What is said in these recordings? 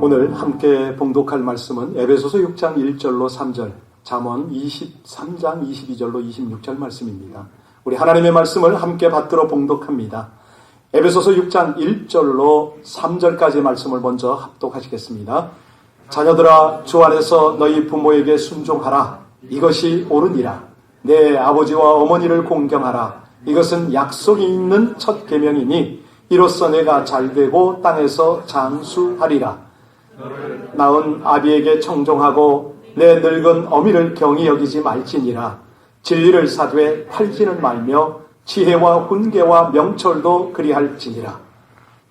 오늘 함께 봉독할 말씀은 에베소서 6장 1절로 3절, 잠언 23장 22절로 26절 말씀입니다. 우리 하나님의 말씀을 함께 받들어 봉독합니다. 에베소서 6장 1절로 3절까지 말씀을 먼저 합독하시겠습니다. 자녀들아, 주 안에서 너희 부모에게 순종하라. 이것이 옳으니라. 내 아버지와 어머니를 공경하라. 이것은 약속이 있는 첫 계명이니 이로써 내가 잘되고 땅에서 장수하리라. 낳은 아비에게 청종하고 내 늙은 어미를 경히 여기지 말지니라. 진리를 사두에 팔지는 말며 지혜와 훈계와 명철도 그리할지니라.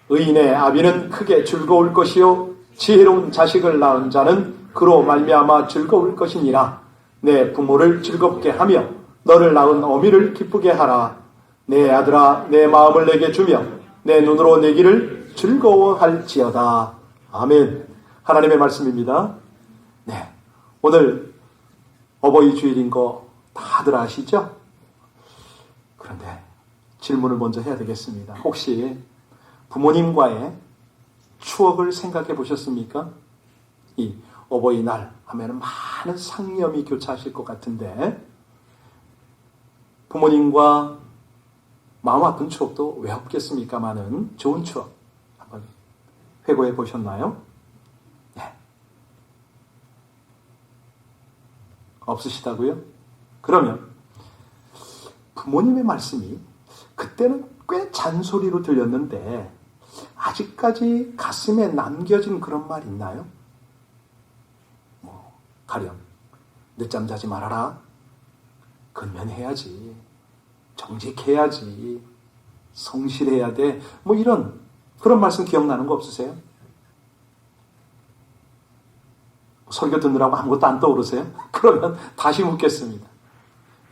의인의 아비는 크게 즐거울 것이요 지혜로운 자식을 낳은 자는 그로 말미암아 즐거울 것이니라. 내 부모를 즐겁게 하며 너를 낳은 어미를 기쁘게 하라. 내 아들아, 내 마음을 내게 주며 내 눈으로 내 길을 즐거워할지어다. 아멘. 하나님의 말씀입니다. 네, 오늘 어버이 주일인 거 다들 아시죠? 그런데 질문을 먼저 해야 되겠습니다. 혹시 부모님과의 추억을 생각해 보셨습니까? 이 어버이날 하면 많은 상념이 교차하실 것 같은데 부모님과 마음 아픈 추억도 왜 없겠습니까? 많은 좋은 추억 한번 회고해 보셨나요? 네. 없으시다고요? 그러면 부모님의 말씀이 그때는 꽤 잔소리로 들렸는데 아직까지 가슴에 남겨진 그런 말 있나요? 가령 늦잠 자지 말아라. 근면해야지. 정직해야지. 성실해야 돼. 이런 그런 말씀 기억나는 거 없으세요? 설교 듣느라고 아무것도 안 떠오르세요? 그러면 다시 묻겠습니다.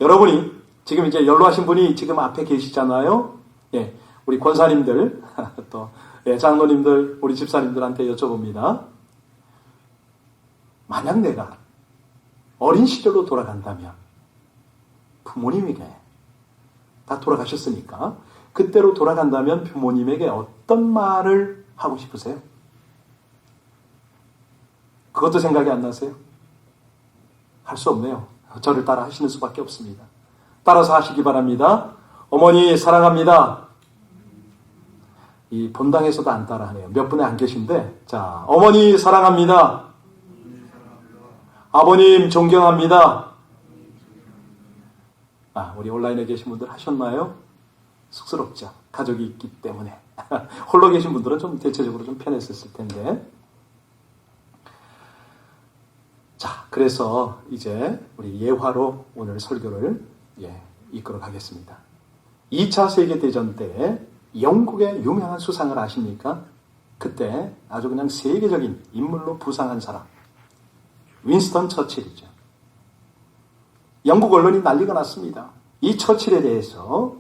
여러분이 지금 이제 연로하신 분이 지금 앞에 계시잖아요. 예, 우리 권사님들 또 장로님들, 우리 집사님들한테 여쭤봅니다. 만약 내가 어린 시절로 돌아간다면 부모님에게 다 돌아가셨으니까 그때로 돌아간다면 부모님에게 어떤 말을 하고 싶으세요? 그것도 생각이 안 나세요? 할 수 없네요. 저를 따라 하시는 수밖에 없습니다. 따라서 하시기 바랍니다. 어머니 사랑합니다. 이 본당에서도 안 따라하네요. 몇 분에 안 계신데, 자, 어머니 사랑합니다. 아버님 존경합니다. 우리 온라인에 계신 분들 하셨나요? 쑥스럽죠. 가족이 있기 때문에. 홀로 계신 분들은 좀 대체적으로 좀 편했었을 텐데. 자, 그래서 이제 우리 예화로 오늘 설교를 이끌어 가겠습니다. 2차 세계대전 때 영국의 유명한 수상을 아십니까? 그때 아주 그냥 세계적인 인물로 부상한 사람. 윈스턴 처칠이죠. 영국 언론이 난리가 났습니다. 이 처칠에 대해서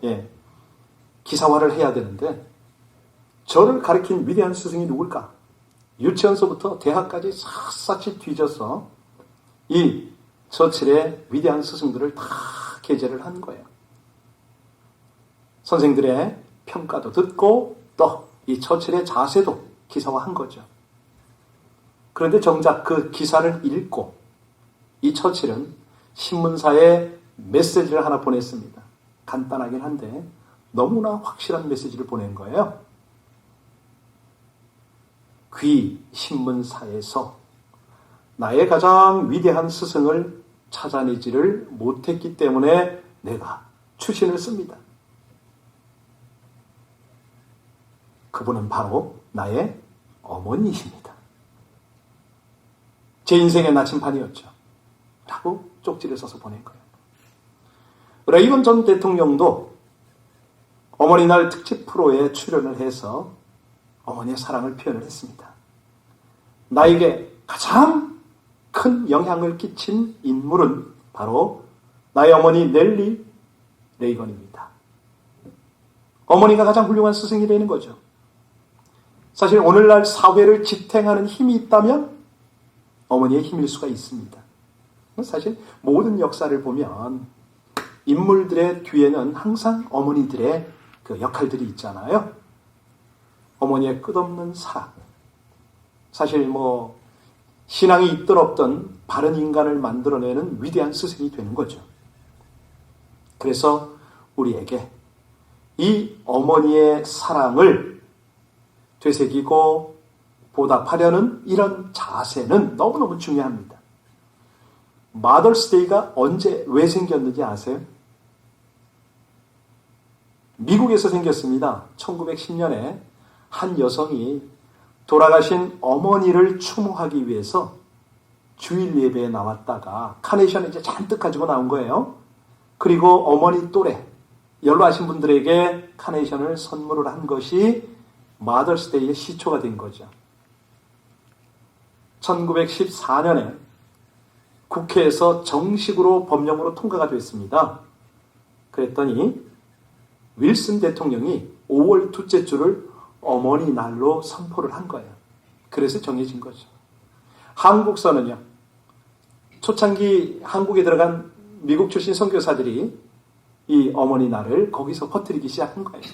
기사화를 해야 되는데 저를 가리킨 위대한 스승이 누굴까? 유치원서부터 대학까지 샅샅이 뒤져서 이 처칠의 위대한 스승들을 다 게재를 한 거예요. 선생들의 평가도 듣고 또 이 처칠의 자세도 기사화한 거죠. 그런데 정작 그 기사를 읽고 이 처칠은 신문사에 메시지를 하나 보냈습니다. 간단하긴 한데 너무나 확실한 메시지를 보낸 거예요. 귀 신문사에서 나의 가장 위대한 스승을 찾아내지를 못했기 때문에 내가 추신을 씁니다. 그분은 바로 나의 어머니이십니다. 제 인생의 나침판이었죠. 라고 쪽지를 써서 보낸 거예요. 레이건 전 대통령도 어머니날 특집 프로에 출연을 해서 어머니의 사랑을 표현을 했습니다. 나에게 가장 큰 영향을 끼친 인물은 바로 나의 어머니 넬리 레이건입니다. 어머니가 가장 훌륭한 스승이 되는 거죠. 사실 오늘날 사회를 지탱하는 힘이 있다면 어머니의 힘일 수가 있습니다. 사실 모든 역사를 보면 인물들의 뒤에는 항상 어머니들의 그 역할들이 있잖아요. 어머니의 끝없는 사랑, 사실 신앙이 있든 없든 바른 인간을 만들어내는 위대한 스승이 되는 거죠. 그래서 우리에게 이 어머니의 사랑을 되새기고 보답하려는 이런 자세는 너무너무 중요합니다. 마더스데이가 언제, 왜 생겼는지 아세요? 미국에서 생겼습니다. 1910년에 한 여성이 돌아가신 어머니를 추모하기 위해서 주일 예배에 나왔다가 카네이션을 이제 잔뜩 가지고 나온 거예요. 그리고 어머니 또래, 연로하신 분들에게 카네이션을 선물을 한 것이 마더스데이의 시초가 된 거죠. 1914년에 국회에서 정식으로 법령으로 통과가 됐습니다. 그랬더니 윌슨 대통령이 5월 둘째 주를 어머니 날로 선포를 한 거예요. 그래서 정해진 거죠. 한국서는요, 초창기 한국에 들어간 미국 출신 선교사들이 이 어머니 날을 거기서 퍼뜨리기 시작한 거예요.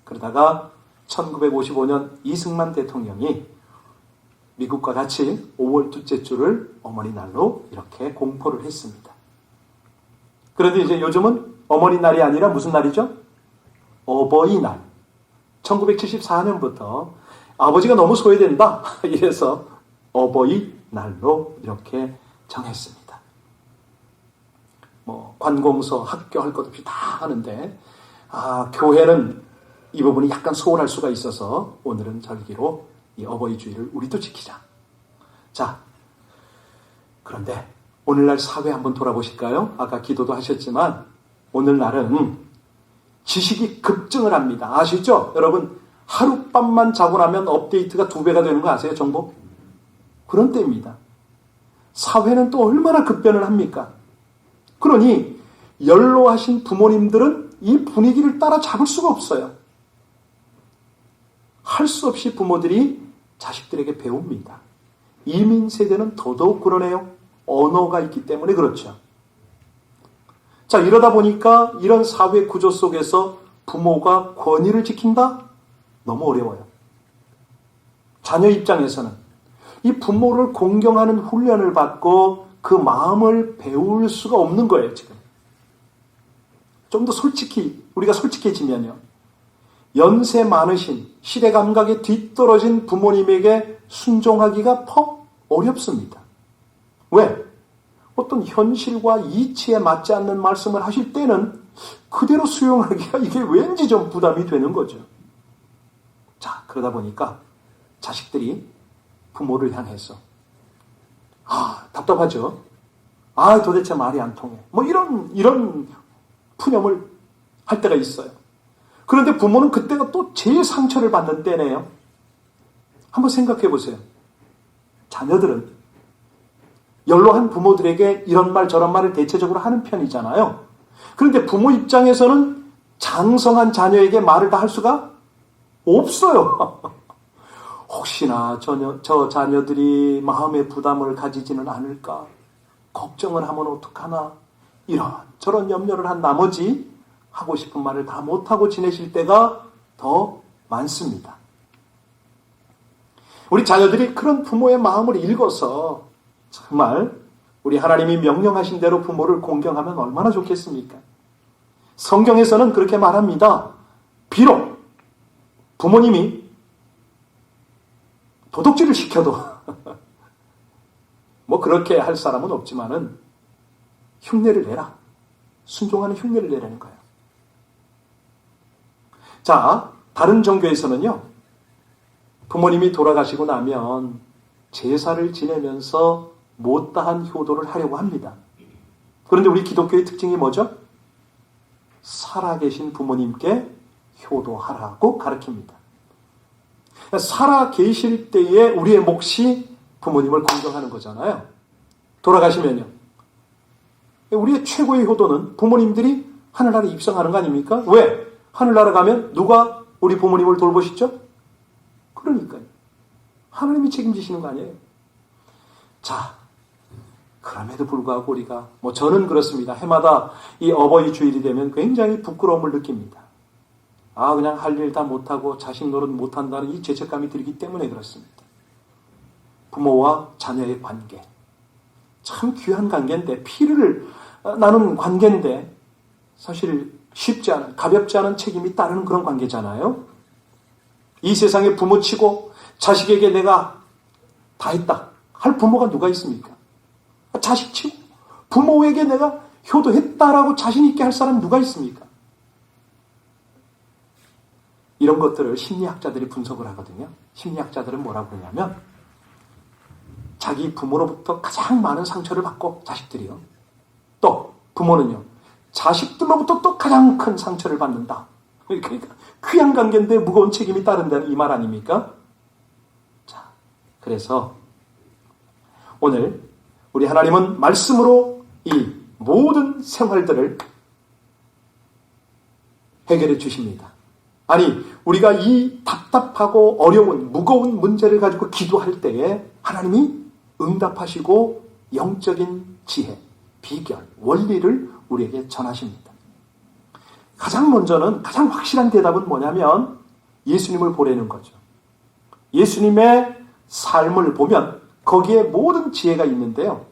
그러다가 1955년 이승만 대통령이 미국과 같이 5월 둘째 주를 어머니 날로 이렇게 공포를 했습니다. 그런데 이제 요즘은 어머니 날이 아니라 무슨 날이죠? 어버이날. 1974년부터 아버지가 너무 소외된다. 이래서 어버이날로 이렇게 정했습니다. 관공서, 학교 할 것 없이 다 하는데, 교회는 이 부분이 약간 소홀할 수가 있어서 오늘은 절기로 이 어버이 주일을 우리도 지키자. 자, 그런데 오늘날 사회 한번 돌아보실까요? 아까 기도도 하셨지만 오늘날은 지식이 급증을 합니다. 아시죠? 여러분, 하룻밤만 자고 나면 업데이트가 2배가 되는 거 아세요? 정보? 그런 때입니다. 사회는 또 얼마나 급변을 합니까? 그러니 연로하신 부모님들은 이 분위기를 따라잡을 수가 없어요. 할 수 없이 부모들이 자식들에게 배웁니다. 이민 세대는 더더욱 그러네요. 언어가 있기 때문에 그렇죠. 자, 이러다 보니까 이런 사회 구조 속에서 부모가 권위를 지킨다? 너무 어려워요. 자녀 입장에서는 이 부모를 공경하는 훈련을 받고 그 마음을 배울 수가 없는 거예요, 지금. 좀 더 우리가 솔직해지면요. 연세 많으신, 시대 감각에 뒤떨어진 부모님에게 순종하기가 퍽 어렵습니다. 왜? 어떤 현실과 이치에 맞지 않는 말씀을 하실 때는 그대로 수용하기가 이게 왠지 좀 부담이 되는 거죠. 자, 그러다 보니까 자식들이 부모를 향해서 답답하죠. 도대체 말이 안 통해. 이런 푸념을 할 때가 있어요. 그런데 부모는 그때가 또 제일 상처를 받는 때네요. 한번 생각해 보세요. 자녀들은 연로한 부모들에게 이런 말 저런 말을 대체적으로 하는 편이잖아요. 그런데 부모 입장에서는 장성한 자녀에게 말을 다 할 수가 없어요. 혹시나 저 자녀들이 마음의 부담을 가지지는 않을까? 걱정을 하면 어떡하나? 이런저런 염려를 한 나머지 하고 싶은 말을 다 못하고 지내실 때가 더 많습니다. 우리 자녀들이 그런 부모의 마음을 읽어서 정말 우리 하나님이 명령하신 대로 부모를 공경하면 얼마나 좋겠습니까? 성경에서는 그렇게 말합니다. 비록 부모님이 도둑질을 시켜도 그렇게 할 사람은 없지만은 흉내를 내라. 순종하는 흉내를 내라는 거예요. 자, 다른 종교에서는요, 부모님이 돌아가시고 나면 제사를 지내면서 못다한 효도를 하려고 합니다. 그런데 우리 기독교의 특징이 뭐죠? 살아계신 부모님께 효도하라고 가르칩니다. 살아계실 때에 우리의 몫이 부모님을 공경하는 거잖아요. 돌아가시면요. 우리의 최고의 효도는 부모님들이 하늘나라에 입성하는 거 아닙니까? 왜? 하늘나라 가면 누가 우리 부모님을 돌보시죠? 그러니까요. 하나님이 책임지시는 거 아니에요. 자, 그럼에도 불구하고 우리가 저는 그렇습니다. 해마다 이 어버이 주일이 되면 굉장히 부끄러움을 느낍니다. 그냥 할 일 다 못하고 자식 노릇 못한다는 이 죄책감이 들기 때문에 그렇습니다. 부모와 자녀의 관계. 참 귀한 관계인데, 피를 나눈 관계인데 사실 쉽지 않은, 가볍지 않은 책임이 따르는 그런 관계잖아요. 이 세상에 부모치고 자식에게 내가 다 했다 할 부모가 누가 있습니까? 자식치고 부모에게 내가 효도했다라고 자신 있게 할 사람 누가 있습니까? 이런 것들을 심리학자들이 분석을 하거든요. 심리학자들은 뭐라고 하냐면, 자기 부모로부터 가장 많은 상처를 받고, 자식들이요. 또 부모는요, 자식들로부터 또 가장 큰 상처를 받는다. 그러니까 귀한 관계인데 무거운 책임이 따른다는 이 말 아닙니까? 자, 그래서 오늘 우리 하나님은 말씀으로 이 모든 생활들을 해결해 주십니다. 아니, 우리가 이 답답하고 어려운 무거운 문제를 가지고 기도할 때에 하나님이 응답하시고 영적인 지혜, 비결, 원리를 우리에게 전하십니다. 가장 먼저는, 가장 확실한 대답은 뭐냐면 예수님을 보라는 거죠. 예수님의 삶을 보면 거기에 모든 지혜가 있는데요.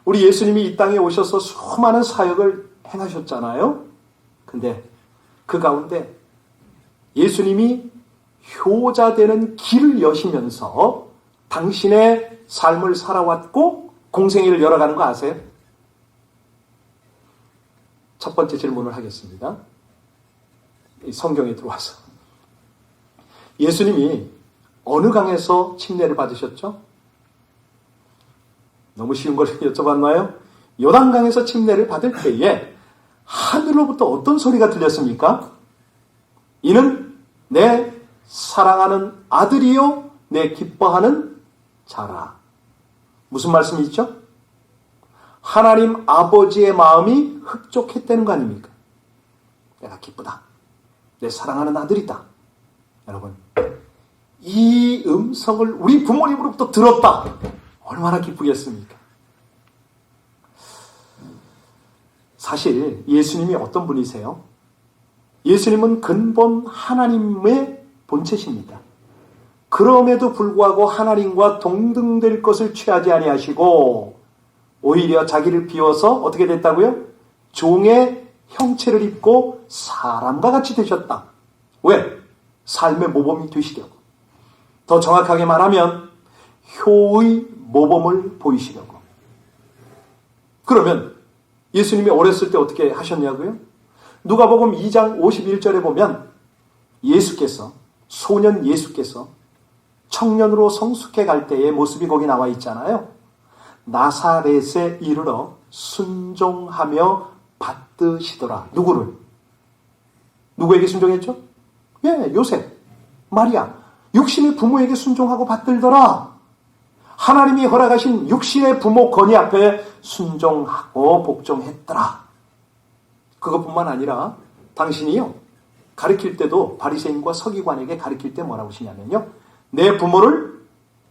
우리 예수님이 이 땅에 오셔서 수많은 사역을 행하셨잖아요. 근데 그 가운데 예수님이 효자되는 길을 여시면서 당신의 삶을 살아왔고 공생애를 열어가는 거 아세요? 첫 번째 질문을 하겠습니다. 성경에 들어와서 예수님이 어느 강에서 침례를 받으셨죠? 너무 쉬운 걸 여쭤봤나요? 요단강에서 침례를 받을 때에 하늘로부터 어떤 소리가 들렸습니까? 이는 내 사랑하는 아들이요 내 기뻐하는 자라. 무슨 말씀이죠? 하나님 아버지의 마음이 흡족했다는 거 아닙니까? 내가 기쁘다. 내 사랑하는 아들이다. 여러분, 이 음성을 우리 부모님으로부터 들었다. 얼마나 기쁘겠습니까? 사실 예수님이 어떤 분이세요? 예수님은 근본 하나님의 본체십니다. 그럼에도 불구하고 하나님과 동등될 것을 취하지 아니하시고 오히려 자기를 비워서 어떻게 됐다고요? 종의 형체를 입고 사람과 같이 되셨다. 왜? 삶의 모범이 되시려고. 더 정확하게 말하면 효의 모범을 보이시려고. 그러면 예수님이 어렸을 때 어떻게 하셨냐고요? 누가복음 2장 51절에 보면 예수께서, 소년 예수께서 청년으로 성숙해 갈 때의 모습이 거기 나와 있잖아요. 나사렛에 이르러 순종하며 받드시더라. 누구를? 누구에게 순종했죠? 예, 요셉, 마리아. 육신의 부모에게 순종하고 받들더라. 하나님이 허락하신 육신의 부모 권위 앞에 순종하고 복종했더라. 그것뿐만 아니라 당신이요, 가르칠 때도 바리새인과 서기관에게 가르칠 때 뭐라고 하시냐면요, 내 부모를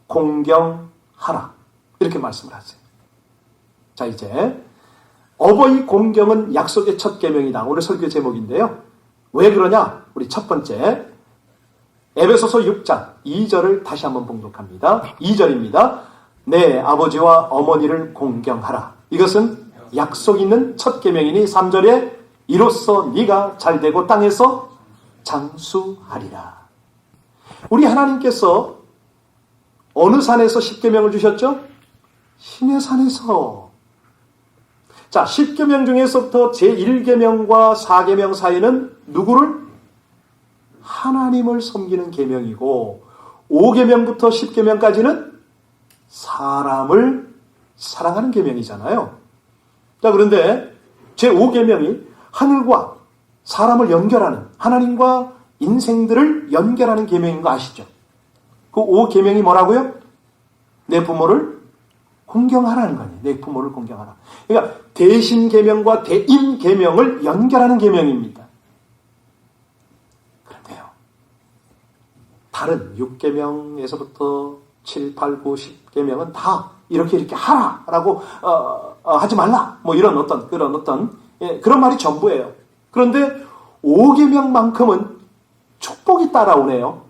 공경하라. 이렇게 말씀을 하세요. 자, 이제 어버이 공경은 약속의 첫 계명이다. 오늘 설교 제목인데요. 왜 그러냐? 우리 첫 번째 에베소서 6장 2절을 다시 한번 봉독합니다. 2절입니다. 내 아버지와 어머니를 공경하라. 이것은 약속 있는 첫 계명이니 3절에 이로써 네가 잘되고 땅에서 장수하리라. 우리 하나님께서 어느 산에서 십계명을 주셨죠? 신의 산에서. 자, 십계명 중에서부터 제1계명과 4계명 사이는 누구를? 하나님을 섬기는 계명이고 5계명부터 10계명까지는 사람을 사랑하는 계명이잖아요. 자, 그런데 제5계명이 하늘과 사람을 연결하는, 하나님과 인생들을 연결하는 계명인 거 아시죠? 그 5계명이 뭐라고요? 내 부모를 공경하라는 거예요. 내 부모를 공경하라. 그러니까 대신 계명과 대인 계명을 연결하는 계명입니다. 그런데요, 다른 6계명에서부터 7, 8, 9, 10계명은 다 이렇게 하라라고 하지 말라. 뭐 이런 어떤 그런 말이 전부예요. 그런데 5계명만큼은 축복이 따라오네요.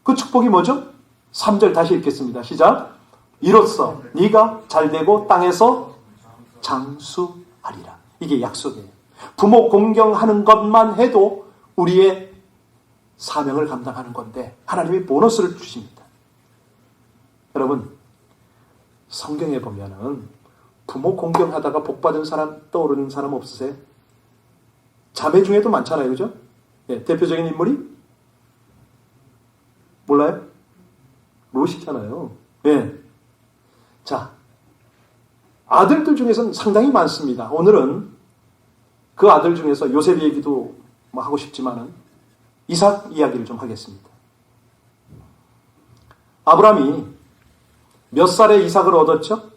그 축복이 뭐죠? 3절 다시 읽겠습니다. 시작. 이로써 네가 잘되고 땅에서 장수하리라. 이게 약속이에요. 부모 공경하는 것만 해도 우리의 사명을 감당하는 건데 하나님이 보너스를 주십니다. 여러분, 성경에 보면은 부모 공경하다가 복받은 사람 떠오르는 사람 없으세요? 자매 중에도 많잖아요. 그죠? 예, 대표적인 인물이 몰라요? 롯이잖아요. 예. 자, 아들들 중에서는 상당히 많습니다. 오늘은 그 아들 중에서 요셉 얘기도 하고 싶지만은 이삭 이야기를 좀 하겠습니다. 아브라함이 몇 살에 이삭을 얻었죠?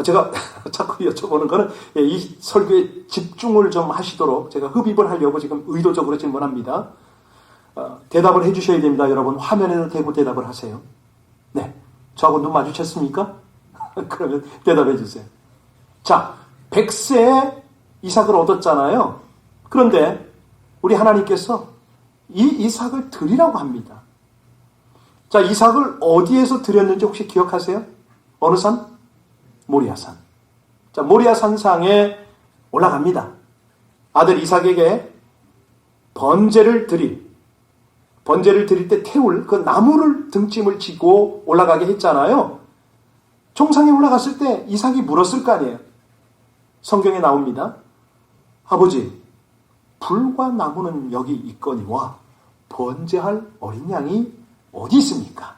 제가 자꾸 여쭤보는 거는 이 설교에 집중을 좀 하시도록 제가 흡입을 하려고 지금 의도적으로 질문합니다. 대답을 해주셔야 됩니다. 여러분 화면에도 대고 대답을 하세요. 네, 저하고 눈 마주쳤습니까? 그러면 대답해 주세요. 자, 100세에 이삭을 얻었잖아요. 그런데 우리 하나님께서 이 이삭을 드리라고 합니다. 자, 이삭을 어디에서 드렸는지 혹시 기억하세요? 어느 산? 모리아산. 자, 모리아산상에 올라갑니다. 아들 이삭에게 번제를 드릴 때 태울 그 나무를 등짐을 지고 올라가게 했잖아요. 정상에 올라갔을 때 이삭이 물었을 거 아니에요. 성경에 나옵니다. 아버지, 불과 나무는 여기 있거니와 번제할 어린 양이 어디 있습니까?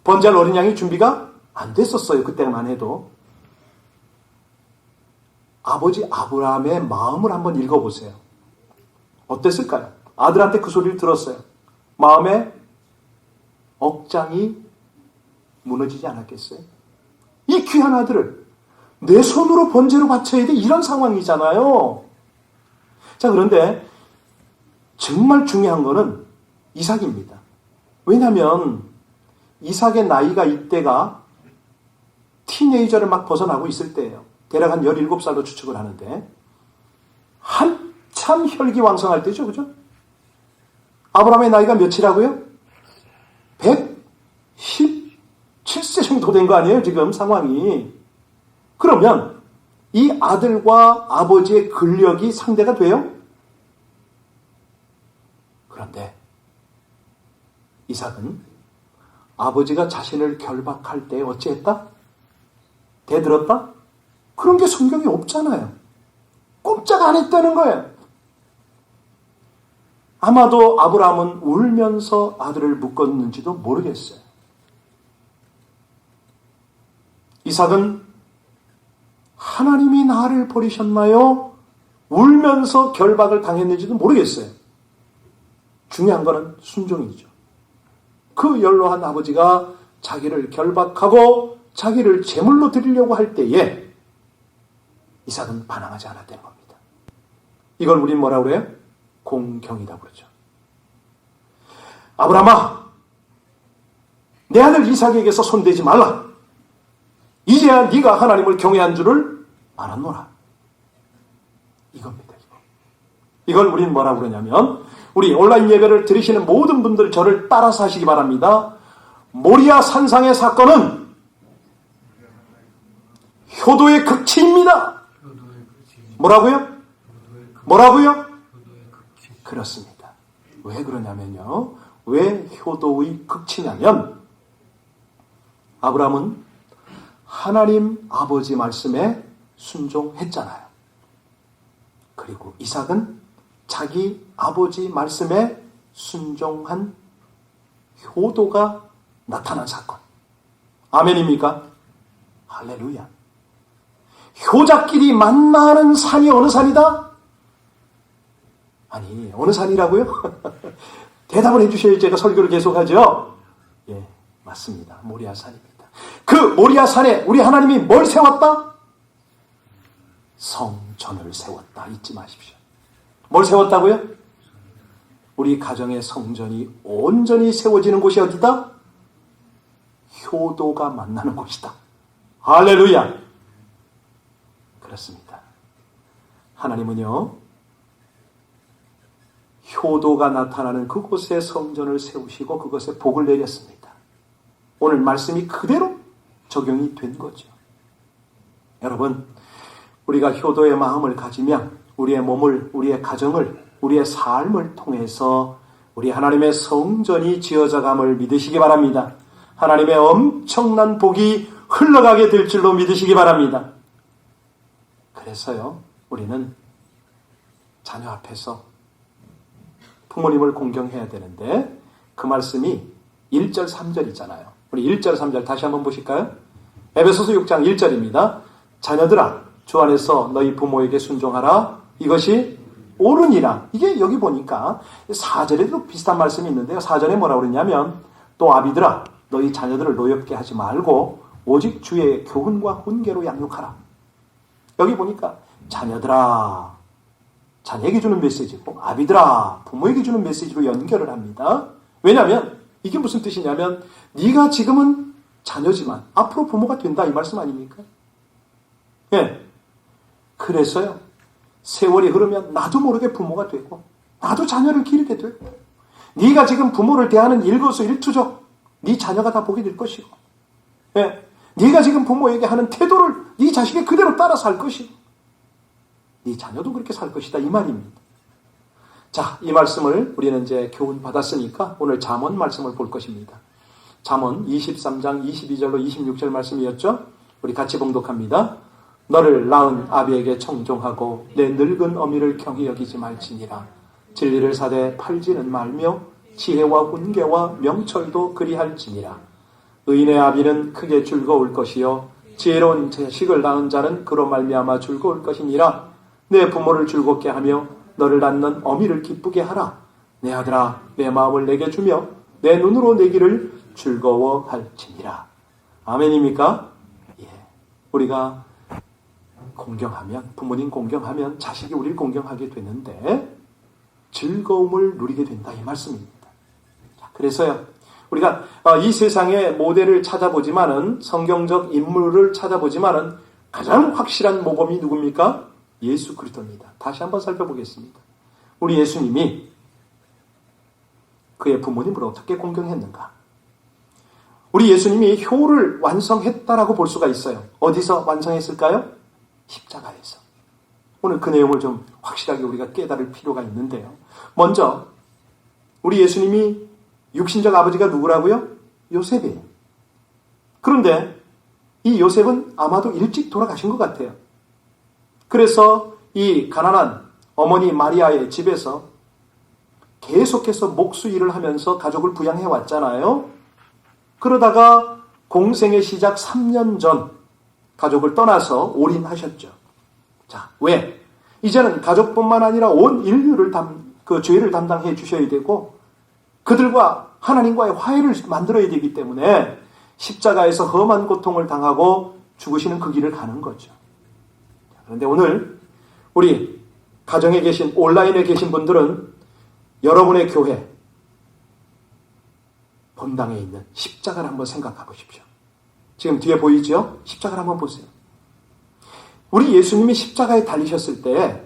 번제할 어린 양이 준비가 안 됐었어요. 그때만 해도. 아버지 아브라함의 마음을 한번 읽어보세요. 어땠을까요? 아들한테 그 소리를 들었어요. 마음에 억장이 무너지지 않았겠어요? 이 귀한 아들을 내 손으로 번제로 바쳐야 돼. 이런 상황이잖아요. 자, 그런데 정말 중요한 거는 이삭입니다. 왜냐하면 이삭의 나이가 이때가 티네이저를 막 벗어나고 있을 때예요. 대략 한 17살로 추측을 하는데 한참 혈기왕성할 때죠. 그죠? 아브라함의 나이가 몇이라고요? 117세 정도 된 거 아니에요? 지금 상황이. 그러면 이 아들과 아버지의 근력이 상대가 돼요? 그런데 이삭은 아버지가 자신을 결박할 때 어찌했다? 대들었다? 그런 게 성경에 없잖아요. 꼼짝 안 했다는 거예요. 아마도 아브라함은 울면서 아들을 묶었는지도 모르겠어요. 이삭은 하나님이 나를 버리셨나요? 울면서 결박을 당했는지도 모르겠어요. 중요한 거는 순종이죠. 그 연로한 아버지가 자기를 결박하고 자기를 제물로 드리려고 할 때에 이삭은 반항하지 않았다는 겁니다. 이걸 우린 뭐라고 그래요? 공경이라고 그러죠. 아브라함아, 내 아들 이삭에게서 손대지 말라. 이제야 네가 하나님을 경외한 줄을 알았노라. 이겁니다. 이걸 우린 뭐라고 그러냐면 우리 온라인 예배를 들으시는 모든 분들 저를 따라서 하시기 바랍니다. 모리아 산상의 사건은 효도의 극치입니다. 뭐라고요? 뭐라고요? 그렇습니다. 왜 그러냐면요. 왜 효도의 극치냐면 아브라함은 하나님 아버지 말씀에 순종했잖아요. 그리고 이삭은 자기 아버지 말씀에 순종한 효도가 나타난 사건. 아멘입니까? 할렐루야. 효자끼리 만나는 산이 어느 산이다? 아니, 어느 산이라고요? 대답을 해주셔야 제가 설교를 계속하죠. 예, 맞습니다. 모리아산입니다. 그 모리아산에 우리 하나님이 뭘 세웠다? 성전을 세웠다. 잊지 마십시오. 뭘 세웠다고요? 우리 가정의 성전이 온전히 세워지는 곳이 어디다? 효도가 만나는 곳이다. 할렐루야. 그렇습니다. 하나님은요, 효도가 나타나는 그곳에 성전을 세우시고 그것에 복을 내렸습니다. 오늘 말씀이 그대로 적용이 된 거죠. 여러분, 우리가 효도의 마음을 가지면 우리의 몸을, 우리의 가정을, 우리의 삶을 통해서 우리 하나님의 성전이 지어져감을 믿으시기 바랍니다. 하나님의 엄청난 복이 흘러가게 될 줄로 믿으시기 바랍니다. 그래서요, 우리는 자녀 앞에서 부모님을 공경해야 되는데 그 말씀이 1절 3절이잖아요. 우리 1절 3절 다시 한번 보실까요? 에베소서 6장 1절입니다. 자녀들아, 주 안에서 너희 부모에게 순종하라. 이것이 옳으니라. 이게 여기 보니까 4절에도 비슷한 말씀이 있는데요. 4절에 뭐라고 그러냐면 또 아비들아, 너희 자녀들을 노엽게 하지 말고 오직 주의 교훈과 훈계로 양육하라. 여기 보니까 자녀들아, 자녀에게 주는 메시지고 아비들아, 부모에게 주는 메시지로 연결을 합니다. 왜냐하면 이게 무슨 뜻이냐면 네가 지금은 자녀지만 앞으로 부모가 된다 이 말씀 아닙니까? 예. 그래서요, 세월이 흐르면 나도 모르게 부모가 되고 나도 자녀를 기르게 되고 네가 지금 부모를 대하는 일거수일투족 네 자녀가 다 보게 될 것이고, 예. 네가 지금 부모에게 하는 태도를 네 자식이 그대로 따라 살 것이고 네 자녀도 그렇게 살 것이다 이 말입니다. 자, 이 말씀을 우리는 이제 교훈 받았으니까 오늘 잠언 말씀을 볼 것입니다. 잠언 23장 22절로 26절 말씀이었죠. 우리 같이 봉독합니다. 너를 낳은 아비에게 청종하고 내 늙은 어미를 경히 여기지 말지니라. 진리를 사되 팔지는 말며 지혜와 훈계와 명철도 그리할지니라. 의인의 아비는 크게 즐거울 것이요 지혜로운 자식을 낳은 자는 그로 말미암아 즐거울 것이니라. 내 부모를 즐겁게 하며 너를 낳는 어미를 기쁘게 하라. 내 아들아, 내 마음을 내게 주며 내 눈으로 내 길을 즐거워할지니라. 아멘입니까? 예. 우리가 공경하면, 부모님 공경하면 자식이 우리를 공경하게 되는데 즐거움을 누리게 된다 이 말씀입니다. 자, 그래서요, 우리가 이 세상의 모델을 찾아보지만은, 성경적 인물을 찾아보지만은 가장 확실한 모범이 누굽니까? 예수 그리스도입니다. 다시 한번 살펴보겠습니다. 우리 예수님이 그의 부모님을 어떻게 공경했는가? 우리 예수님이 효를 완성했다라고 볼 수가 있어요. 어디서 완성했을까요? 십자가에서. 오늘 그 내용을 좀 확실하게 우리가 깨달을 필요가 있는데요. 먼저 우리 예수님이 육신적 아버지가 누구라고요? 요셉이에요. 그런데 이 요셉은 아마도 일찍 돌아가신 것 같아요. 그래서 이 가난한 어머니 마리아의 집에서 계속해서 목수일을 하면서 가족을 부양해 왔잖아요. 그러다가 공생의 시작 3년 전 가족을 떠나서 올인하셨죠. 자, 왜? 이제는 가족뿐만 아니라 온 인류를 그 죄를 담당해 주셔야 되고 그들과 하나님과의 화해를 만들어야 되기 때문에 십자가에서 험한 고통을 당하고 죽으시는 그 길을 가는 거죠. 그런데 오늘 우리 가정에 계신, 온라인에 계신 분들은 여러분의 교회 본당에 있는 십자가를 한번 생각해 보십시오. 지금 뒤에 보이죠? 십자가를 한번 보세요. 우리 예수님이 십자가에 달리셨을 때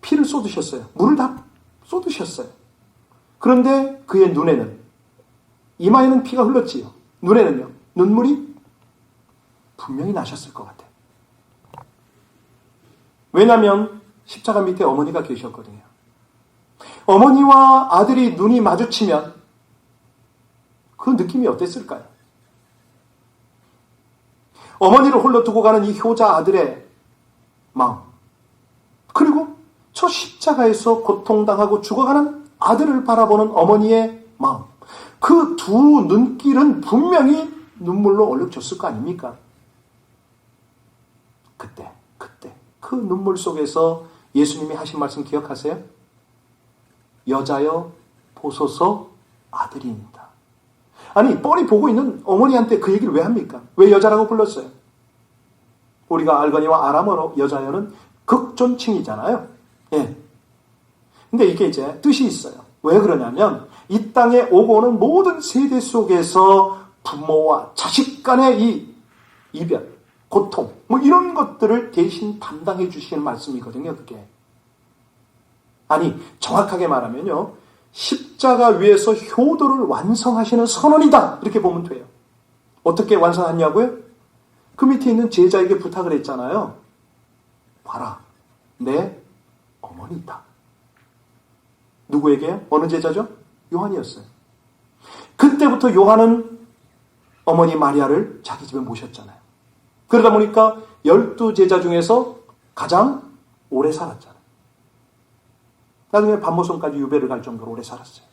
피를 쏟으셨어요. 물을 다 쏟으셨어요. 그런데 그의 눈에는, 이마에는 피가 흘렀지요. 눈에는요, 눈물이 분명히 나셨을 것 같아요. 왜냐하면 십자가 밑에 어머니가 계셨거든요. 어머니와 아들이 눈이 마주치면 그 느낌이 어땠을까요? 어머니를 홀로 두고 가는 이 효자 아들의 마음, 그리고 저 십자가에서 고통당하고 죽어가는 아들을 바라보는 어머니의 마음, 그 두 눈길은 분명히 눈물로 얼룩졌을 거 아닙니까? 그때 그 눈물 속에서 예수님이 하신 말씀 기억하세요? 여자여 보소서 아들이입니다. 아니, 뻔히 보고 있는 어머니한테 그 얘기를 왜 합니까? 왜 여자라고 불렀어요? 우리가 알거니와 아람어로 여자여는 극존칭이잖아요. 예. 근데 이게 이제 뜻이 있어요. 왜 그러냐면 이 땅에 오고 오는 모든 세대 속에서 부모와 자식 간의 이 이별, 고통, 뭐 이런 것들을 대신 담당해 주시는 말씀이거든요, 그게. 아니, 정확하게 말하면요, 십자가 위에서 효도를 완성하시는 선언이다, 이렇게 보면 돼요. 어떻게 완성하냐고요? 그 밑에 있는 제자에게 부탁을 했잖아요. 봐라, 내 어머니다. 누구에게요? 어느 제자죠? 요한이었어요. 그때부터 요한은 어머니 마리아를 자기 집에 모셨잖아요. 그러다 보니까 12제자 중에서 가장 오래 살았잖아요. 나중에 반모성까지 유배를 갈 정도로 오래 살았어요.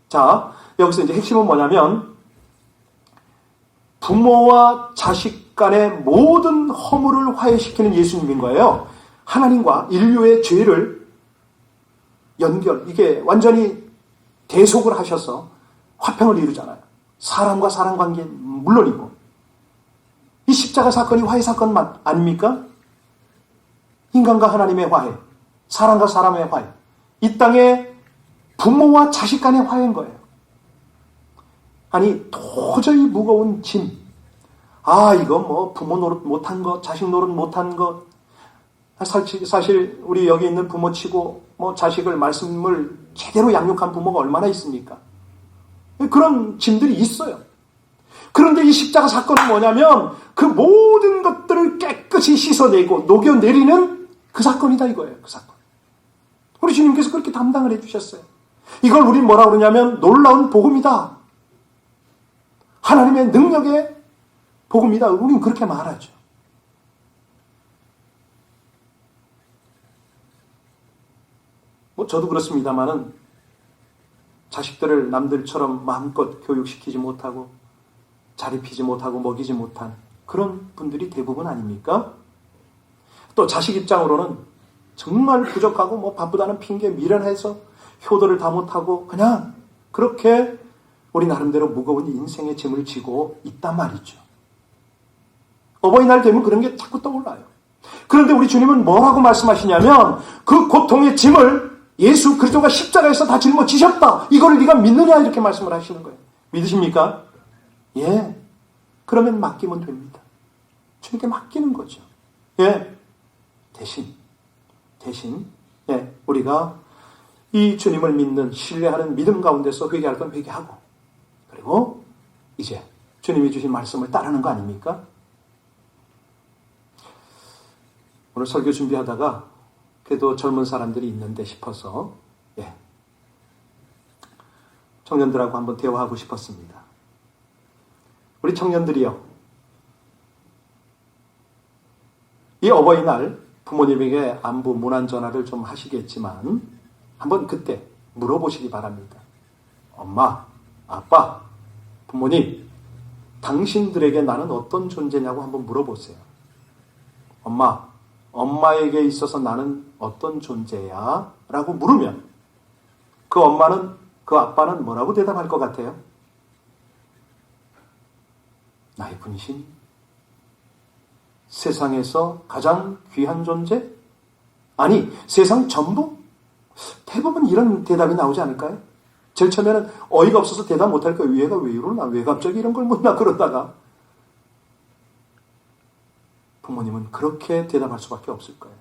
자, 여기서 이제 핵심은 뭐냐면 부모와 자식 간의 모든 허물을 화해시키는 예수님인 거예요. 하나님과 인류의 죄를 이게 완전히 대속을 하셔서 화평을 이루잖아요. 사람과 사람 관계는 물론이고. 이 십자가 사건이 화해 사건 아닙니까? 인간과 하나님의 화해, 사람과 사람의 화해. 이 땅에 부모와 자식 간의 화해인 거예요. 아니, 도저히 무거운 짐. 이거 뭐 부모 노릇 못한 것, 자식 노릇 못한 것. 사실 우리 여기 있는 부모치고 뭐 자식을 말씀을 제대로 양육한 부모가 얼마나 있습니까? 그런 짐들이 있어요. 그런데 이 십자가 사건은 뭐냐면 그 모든 것들을 깨끗이 씻어내고 녹여내리는 그 사건이다 이거예요. 그 사건. 우리 주님께서 그렇게 담당을 해주셨어요. 이걸 우리 뭐라 그러냐면 놀라운 복음이다. 하나님의 능력의 복음이다. 우리는 그렇게 말하죠. 뭐 저도 그렇습니다만은 자식들을 남들처럼 마음껏 교육시키지 못하고 자립히지 못하고 먹이지 못한 그런 분들이 대부분 아닙니까? 또 자식 입장으로는 정말 부족하고 뭐 바쁘다는 핑계 미련해서 효도를 다 못하고 그냥 그렇게 우리 나름대로 무거운 인생의 짐을 지고 있단 말이죠. 어버이날 되면 그런 게 자꾸 떠올라요. 그런데 우리 주님은 뭐라고 말씀하시냐면 그 고통의 짐을 예수 그리스도가 십자가에서 다 짊어지셨다. 이거를 네가 믿느냐 이렇게 말씀을 하시는 거예요. 믿으십니까? 예. 그러면 맡기면 됩니다. 주님께 맡기는 거죠. 예. 대신 예, 우리가 이 주님을 믿는 신뢰하는 믿음 가운데서 회개할 건 회개하고 그리고 이제 주님이 주신 말씀을 따르는 거 아닙니까? 오늘 설교 준비하다가 그래도 젊은 사람들이 있는데 싶어서 예, 청년들하고 한번 대화하고 싶었습니다. 우리 청년들이요, 이 어버이날 부모님에게 안부 문안 전화를 좀 하시겠지만 한번 그때 물어보시기 바랍니다. 엄마, 아빠, 부모님, 당신들에게 나는 어떤 존재냐고 한번 물어보세요. 엄마에게 있어서 나는 어떤 존재야? 라고 물으면 그 엄마는, 그 아빠는 뭐라고 대답할 것 같아요? 나의 분신? 세상에서 가장 귀한 존재? 아니, 세상 전부? 대부분 이런 대답이 나오지 않을까요? 제일 처음에는 어이가 없어서 대답 못할 거예요. 얘가 왜 이러나? 왜 갑자기 이런 걸 묻나? 그러다가 부모님은 그렇게 대답할 수밖에 없을 거예요.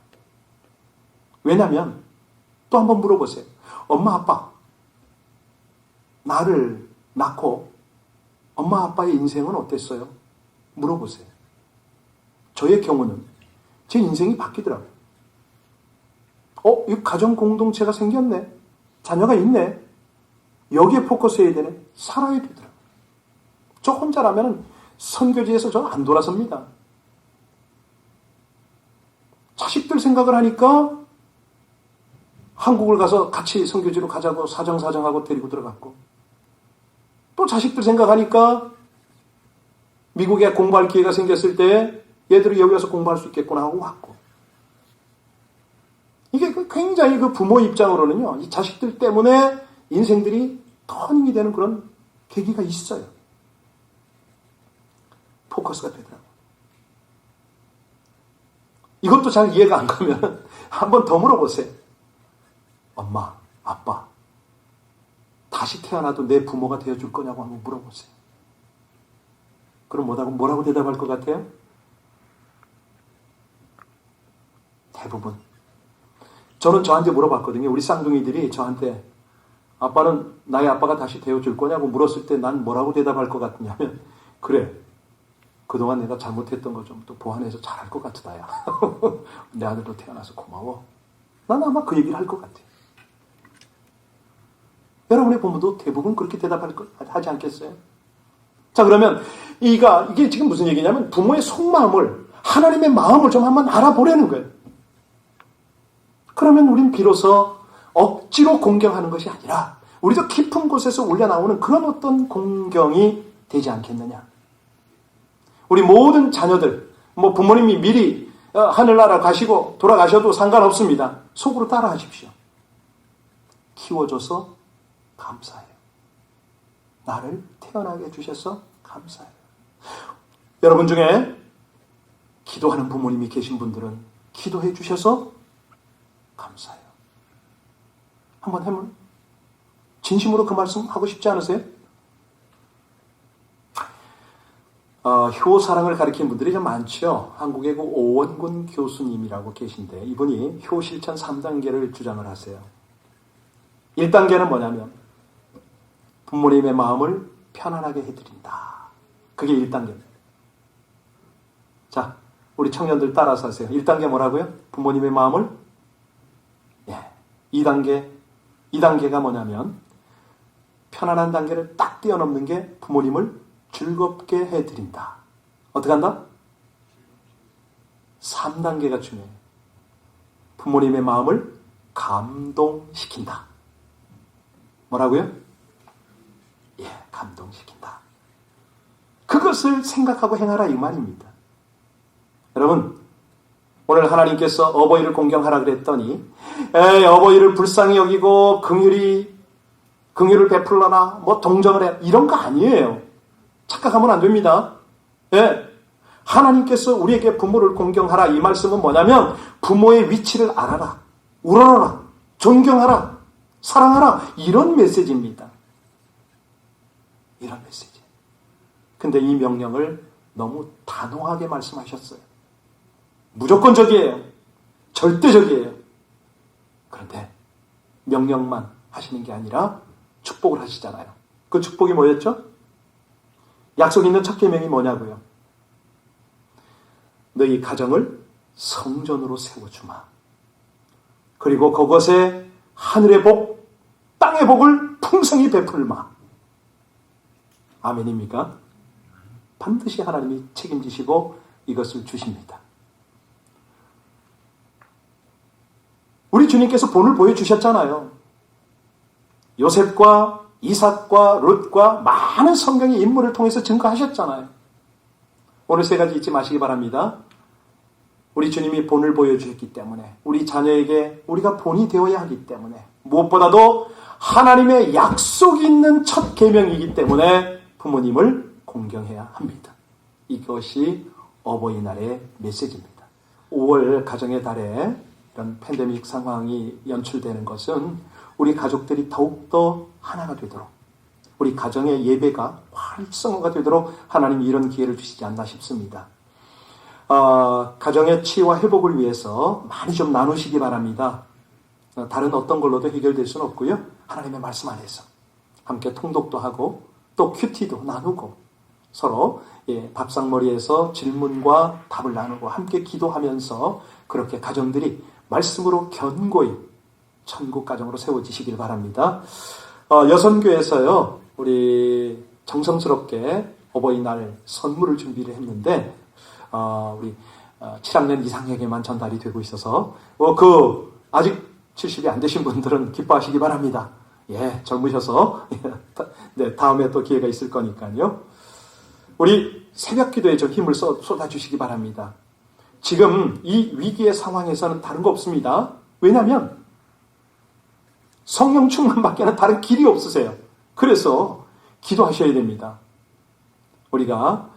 왜냐하면 또 한번 물어보세요. 엄마, 아빠, 나를 낳고 엄마, 아빠의 인생은 어땠어요? 물어보세요. 저의 경우는 제 인생이 바뀌더라고요. 이 가정 공동체가 생겼네. 자녀가 있네. 여기에 포커스해야 되네. 살아야 되더라고요. 저 혼자라면 선교지에서 저는 안 돌아섭니다. 자식들 생각을 하니까 한국을 가서 같이 선교지로 가자고 사정하고 데리고 들어갔고, 또 자식들 생각하니까 미국에 공부할 기회가 생겼을 때 얘들이 여기 와서 공부할 수 있겠구나 하고 왔고, 이게 굉장히 그 부모 입장으로는요, 이 자식들 때문에 인생들이 터닝이 되는 그런 계기가 있어요. 포커스가 되더라고요. 이것도 잘 이해가 안 가면 한 번 더 물어보세요. 엄마, 아빠, 다시 태어나도 내 부모가 되어줄 거냐고 한번 물어보세요. 그럼 뭐라고 대답할 것 같아요? 대부분 저는 저한테 물어봤거든요. 우리 쌍둥이들이 저한테 아빠는 나의 아빠가 다시 되어줄 거냐고 물었을 때 난 뭐라고 대답할 것 같냐면 그래. 그동안 내가 잘못했던 거 좀 또 보완해서 잘할 것 같다, 야. 내 아들로 태어나서 고마워. 난 아마 그 얘기를 할 것 같아요. 여러분의 부모도 대부분 그렇게 하지 않겠어요? 자, 그러면 이게 지금 무슨 얘기냐면 부모의 속마음을, 하나님의 마음을 좀 한번 알아보려는 거예요. 그러면 우린 비로소 억지로 공경하는 것이 아니라 우리도 깊은 곳에서 올려나오는 그런 어떤 공경이 되지 않겠느냐. 우리 모든 자녀들, 부모님이 미리 하늘나라 가시고 돌아가셔도 상관없습니다. 속으로 따라하십시오. 키워줘서 감사해요. 나를 태어나게 해주셔서 감사해요. 여러분 중에 기도하는 부모님이 계신 분들은 기도해 주셔서 감사해요. 한번 진심으로 그 말씀 하고 싶지 않으세요? 효사랑을 가리킨 분들이 좀 많죠. 한국의 그 오원군 교수님이라고 계신데 이분이 효실천 3단계를 주장을 하세요. 1단계는 뭐냐면 부모님의 마음을 편안하게 해드린다. 그게 1단계입니다. 자, 우리 청년들 따라서 하세요. 1단계 뭐라고요? 부모님의 마음을 2단계가 뭐냐면 편안한 단계를 딱 뛰어넘는 게 부모님을 즐겁게 해드린다. 어떻게 한다? 3단계가 중요해요. 부모님의 마음을 감동시킨다. 뭐라고요? 감동시킨다. 그것을 생각하고 행하라 이 말입니다. 여러분, 오늘 하나님께서 어버이를 공경하라 그랬더니 어버이를 불쌍히 여기고 긍휼을 베풀거나 동정을 해 이런 거 아니에요. 착각하면 안 됩니다. 하나님께서 우리에게 부모를 공경하라 이 말씀은 뭐냐면 부모의 위치를 알아라, 우러러라, 존경하라, 사랑하라 이런 메시지입니다. 이런 메시지. 근데 이 명령을 너무 단호하게 말씀하셨어요. 무조건적이에요. 절대적이에요. 그런데 명령만 하시는 게 아니라 축복을 하시잖아요. 그 축복이 뭐였죠? 약속 있는 첫 계명이 뭐냐고요? 너희 가정을 성전으로 세워주마. 그리고 그것에 하늘의 복, 땅의 복을 풍성히 베풀마. 아멘입니까? 반드시 하나님이 책임지시고 이것을 주십니다. 우리 주님께서 본을 보여주셨잖아요. 요셉과 이삭과 룻과 많은 성경의 인물을 통해서 증거하셨잖아요. 오늘 세 가지 잊지 마시기 바랍니다. 우리 주님이 본을 보여주셨기 때문에 우리 자녀에게 우리가 본이 되어야 하기 때문에 무엇보다도 하나님의 약속이 있는 첫 계명이기 때문에 부모님을 공경해야 합니다. 이것이 어버이날의 메시지입니다. 5월 가정의 달에 이런 팬데믹 상황이 연출되는 것은 우리 가족들이 더욱더 하나가 되도록 우리 가정의 예배가 활성화가 되도록 하나님이 이런 기회를 주시지 않나 싶습니다. 가정의 치유와 회복을 위해서 많이 좀 나누시기 바랍니다. 다른 어떤 걸로도 해결될 수는 없고요. 하나님의 말씀 안에서 함께 통독도 하고 또 큐티도 나누고 서로 밥상머리에서 질문과 답을 나누고 함께 기도하면서 그렇게 가정들이 말씀으로 견고히 천국 가정으로 세워지시길 바랍니다. 여선교에서요, 우리 정성스럽게 어버이날 선물을 준비를 했는데, 우리 7학년 이상에게만 전달이 되고 있어서, 아직 70이 안 되신 분들은 기뻐하시기 바랍니다. 젊으셔서, 네, 다음에 또 기회가 있을 거니까요. 우리 새벽 기도에 좀 힘을 쏟아주시기 바랍니다. 지금 이 위기의 상황에서는 다른 거 없습니다. 왜냐하면 성령 충만밖에는 다른 길이 없으세요. 그래서 기도하셔야 됩니다. 우리가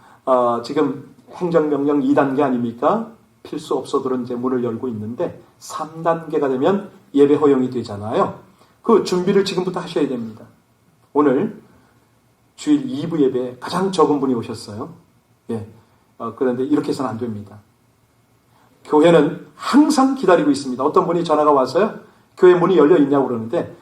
지금 행정명령 2단계 아닙니까? 필수 업소들은 이제 문을 열고 있는데 3단계가 되면 예배 허용이 되잖아요. 그 준비를 지금부터 하셔야 됩니다. 오늘 주일 2부 예배에 가장 적은 분이 오셨어요. 그런데 이렇게 해서는 안 됩니다. 교회는 항상 기다리고 있습니다. 어떤 분이 전화가 와서요. 교회 문이 열려 있냐고 그러는데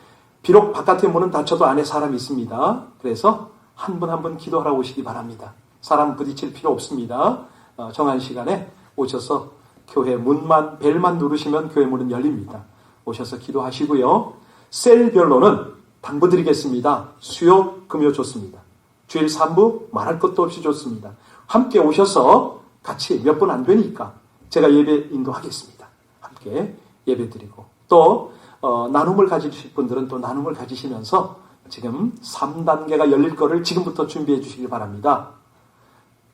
비록 바깥의 문은 닫혀도 안에 사람이 있습니다. 그래서 한 분 한 분 기도하러 오시기 바랍니다. 사람 부딪힐 필요 없습니다. 정한 시간에 오셔서 교회 문만 벨만 누르시면 교회 문은 열립니다. 오셔서 기도하시고요. 셀별로는 당부드리겠습니다. 수요, 금요 좋습니다. 주일 3부 말할 것도 없이 좋습니다. 함께 오셔서 같이 몇 분 안 되니까 제가 예배 인도하겠습니다. 함께 예배 드리고 또 나눔을 가지실 분들은 또 나눔을 가지시면서 지금 3단계가 열릴 거를 지금부터 준비해 주시길 바랍니다.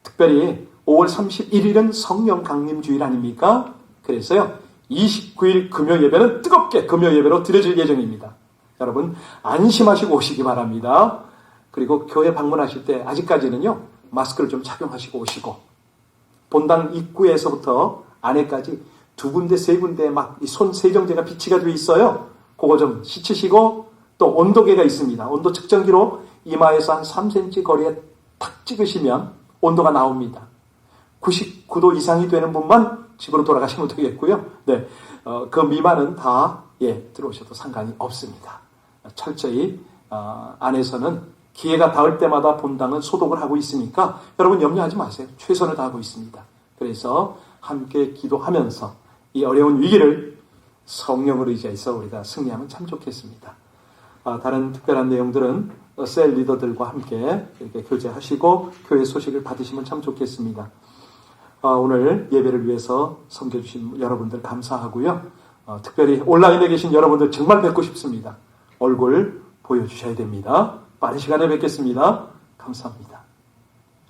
특별히 5월 31일은 성령 강림 주일 아닙니까? 그래서요. 29일 금요 예배는 뜨겁게 금요 예배로 드려질 예정입니다. 여러분 안심하시고 오시기 바랍니다. 그리고 교회 방문하실 때 아직까지는요. 마스크를 좀 착용하시고 오시고 본당 입구에서부터 안에까지 2군데 3군데 막 손 세정제가 비치가 되어 있어요. 그거 좀 씻으시고 또 온도계가 있습니다. 온도 측정기로 이마에서 한 3cm 거리에 탁 찍으시면 온도가 나옵니다. 99도 이상이 되는 분만 집으로 돌아가시면 되겠고요. 네, 그 미만은 다 들어오셔도 상관이 없습니다. 철저히 안에서는 기회가 닿을 때마다 본당은 소독을 하고 있으니까 여러분 염려하지 마세요. 최선을 다하고 있습니다. 그래서 함께 기도하면서 이 어려운 위기를 성령을 의지해서 우리가 승리하면 참 좋겠습니다. 다른 특별한 내용들은 셀 리더들과 함께 이렇게 교제하시고 교회 소식을 받으시면 참 좋겠습니다. 오늘 예배를 위해서 섬겨주신 여러분들 감사하고요. 특별히 온라인에 계신 여러분들 정말 뵙고 싶습니다. 얼굴 보여주셔야 됩니다. 빠른 시간에 뵙겠습니다. 감사합니다.